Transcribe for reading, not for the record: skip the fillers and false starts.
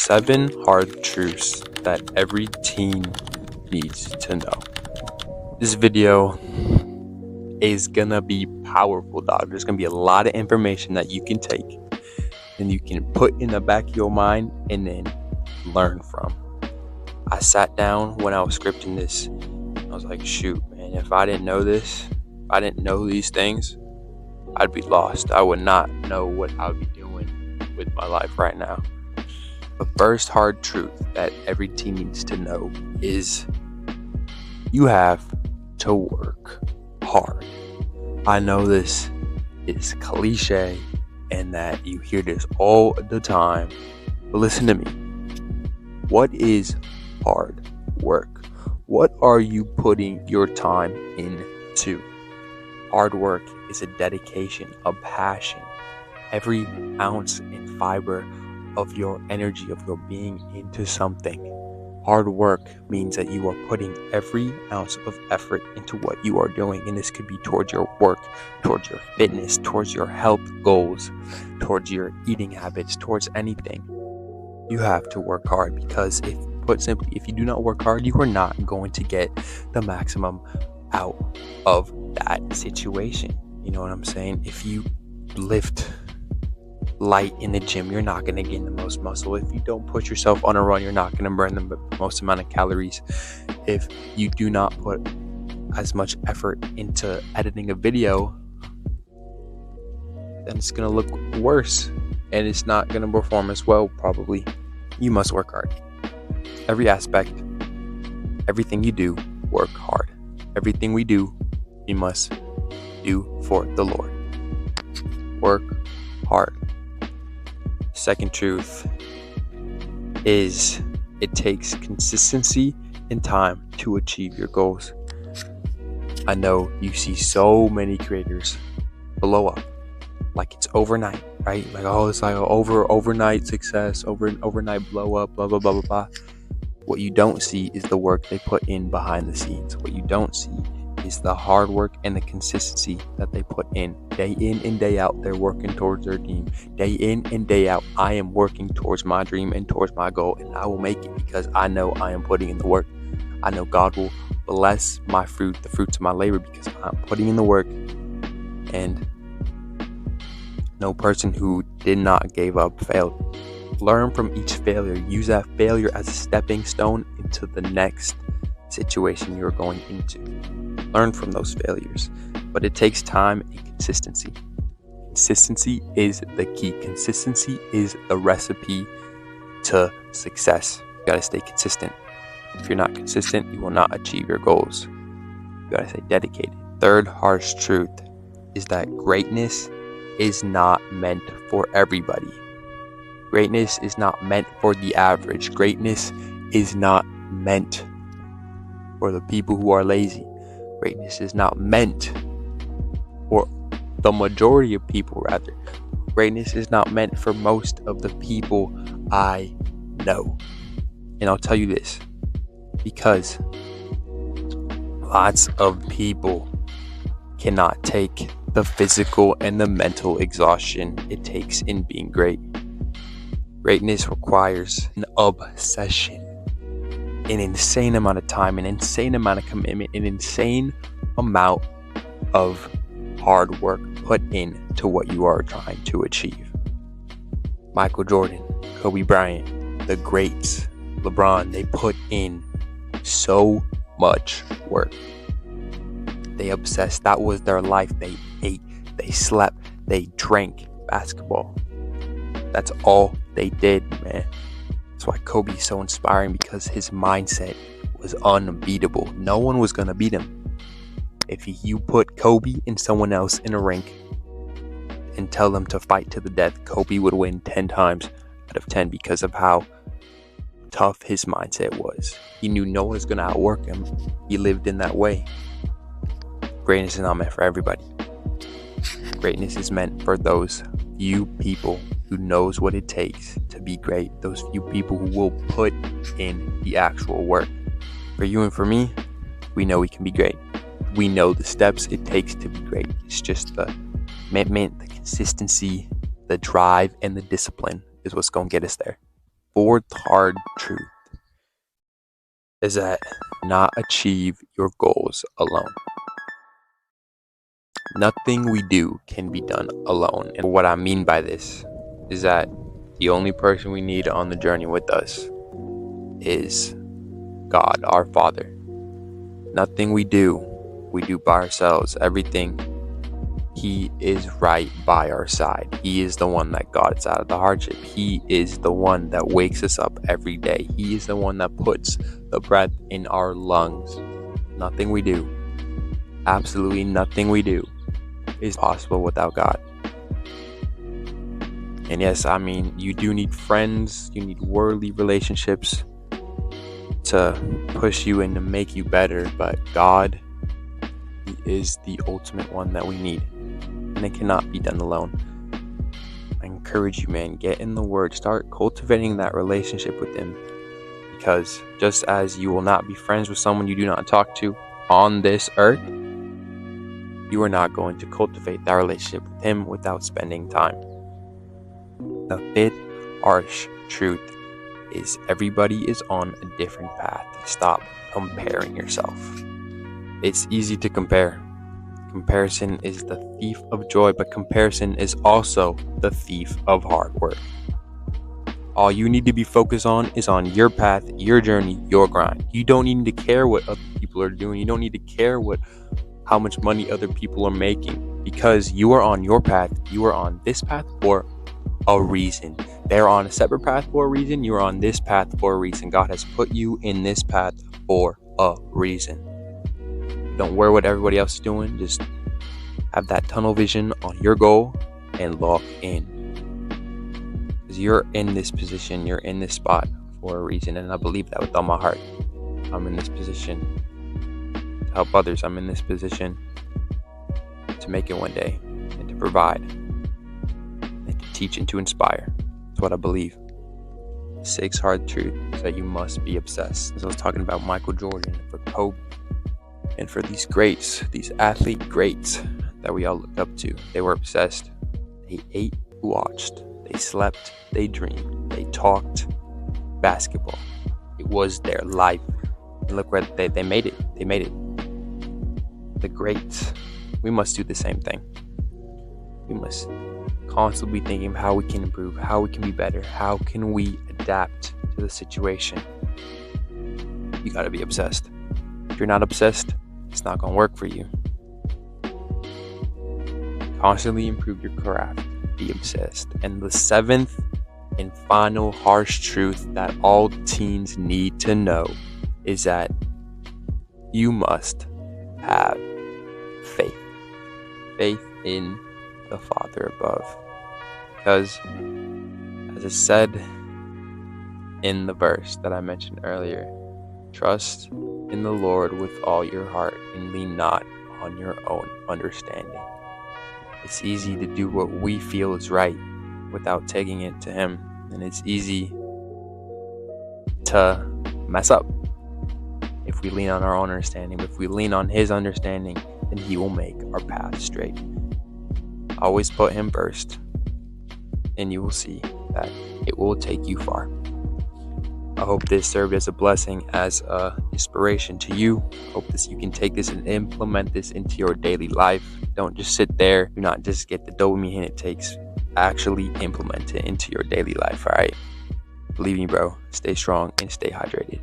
7 hard truths that every teen needs to know. This video is gonna be powerful, dog. There's gonna be a lot of information that you can take and you can put in the back of your mind and then learn from. I sat down when I was scripting this. I was like, shoot, man, if I didn't know this, if I didn't know these things, I'd be lost. I would not know what I would be doing with my life right now. The first hard truth that every teen needs to know is you have to work hard. I know this is cliche and that you hear this all the time, but listen to me. What is hard work? What are you putting your time into? Hard work is a dedication, a passion. Every ounce and fiber of your energy, of your being into something. Hard work means that you are putting every ounce of effort into what you are doing. And this could be towards your work, towards your fitness, towards your health goals, towards your eating habits, towards anything. You have to work hard because put simply, if you do not work hard, you are not going to get the maximum out of that situation. You know what I'm saying? If you lift light in the gym, you're not going to gain the most muscle. If you don't push yourself on a run, you're not going to burn the most amount of calories. If you do not put as much effort into editing a video, then it's going to look worse and it's not going to perform as well, probably. You must work hard. Every aspect, everything you do, work hard. Everything we do, we must do for the Lord. Work hard. Second truth is it takes consistency and time to achieve your goals. I know you see so many creators blow up like it's overnight, right? Like, oh, it's like overnight success, overnight blow up, blah, blah, blah, blah, blah. What you don't see is the work they put in behind the scenes. What you don't see is the hard work and the consistency that they put in. Day in and day out, they're working towards their dream. Day in and day out, I am working towards my dream and towards my goal, and I will make it because I know I am putting in the work. I know God will bless my fruit, the fruits of my labor, because I'm putting in the work. And no person who did not give up failed. Learn from each failure. Use that failure as a stepping stone into the next situation you're going into. Learn from those failures, but it takes time and consistency. Consistency is the key. Consistency is the recipe to success. You gotta stay consistent. If you're not consistent, you will not achieve your goals. You gotta stay dedicated. Third harsh truth is that greatness is not meant for everybody. Greatness is not meant for the average. Greatness is not meant for the people who are lazy. Greatness is not meant for the majority of people, rather. Greatness is not meant for most of the people I know. And I'll tell you this, because lots of people cannot take the physical and the mental exhaustion it takes in being great. Greatness requires an obsession, an insane amount of time, an insane amount of commitment, an insane amount of hard work put into what you are trying to achieve. Michael Jordan, Kobe Bryant, the greats, LeBron, they put in so much work. They obsessed. That was their life. They ate, they slept, they drank basketball. That's all they did, man. That's why Kobe's so inspiring, because his mindset was unbeatable. No one was going to beat him. If you put Kobe and someone else in a rink and tell them to fight to the death, Kobe would win 10 times out of 10 because of how tough his mindset was. He knew no one was going to outwork him. He lived in that way. Greatness is not meant for everybody. Greatness is meant for those few people who knows what it takes to be great. Those few people who will put in the actual work. For you and for me, we know we can be great. We know the steps it takes to be great. It's just the commitment, the consistency, the drive, and the discipline is what's going to get us there. fourth hard truth is that not achieve your goals alone. Nothing we do can be done alone. And what I mean by this is that the only person we need on the journey with us is God, our Father. Nothing we do by ourselves. Everything, He is right by our side. He is the one that got us out of the hardship. He is the one that wakes us up every day. He is the one that puts the breath in our lungs. Nothing we do, absolutely nothing we do, is possible without God. And yes, I mean, you do need friends, you need worldly relationships to push you and to make you better, but God, He is the ultimate one that we need, and it cannot be done alone. I encourage you, man, get in the Word, start cultivating that relationship with Him, because just as you will not be friends with someone you do not talk to on this earth, you are not going to cultivate that relationship with Him without spending time. The fifth harsh truth is everybody is on a different path. Stop comparing yourself. It's easy to compare. Comparison is the thief of joy, but comparison is also the thief of hard work. All you need to be focused on is on your path, your journey, your grind. You don't need to care what other people are doing. You don't need to care how much money other people are making, because you are on your path. You are on this path for a reason. They're on a separate path for a reason. You're on this path for a reason. God has put you in this path for a reason. Don't worry what everybody else is doing. Just have that tunnel vision on your goal and lock in. Because you're in this position, you're in this spot for a reason. And I believe that with all my heart. I'm in this position to help others. I'm in this position to make it one day and to provide and to teach and to inspire. That's what I believe. 6 hard truths is that you must be obsessed. As I was talking about Michael Jordan, for Kobe, and for these greats, these athlete greats that we all looked up to, they were obsessed. They ate, watched, they slept, they dreamed, they talked basketball. It was their life. And look where they made it. They made it. The greats. We must do the same thing. We must constantly be thinking of how we can improve, how we can be better, how can we adapt to the situation. You gotta be obsessed. If you're not obsessed, it's not gonna work for you. Constantly improve your craft. Be obsessed. And the 7th and final harsh truth that all teens need to know is that you must have faith. Faith in the Father above. Because, as it said in the verse that I mentioned earlier, trust in the Lord with all your heart and lean not on your own understanding. It's easy to do what we feel is right without taking it to Him. And it's easy to mess up if we lean on our own understanding. If we lean on His understanding, then He will make our path straight. Always put Him first, and you will see that it will take you far. I hope this served as a blessing, as an inspiration to you. I hope you can take this and implement this into your daily life. Don't just sit there. Do not just get the dopamine it takes. Actually implement it into your daily life, all right? Believe me, bro. Stay strong and stay hydrated.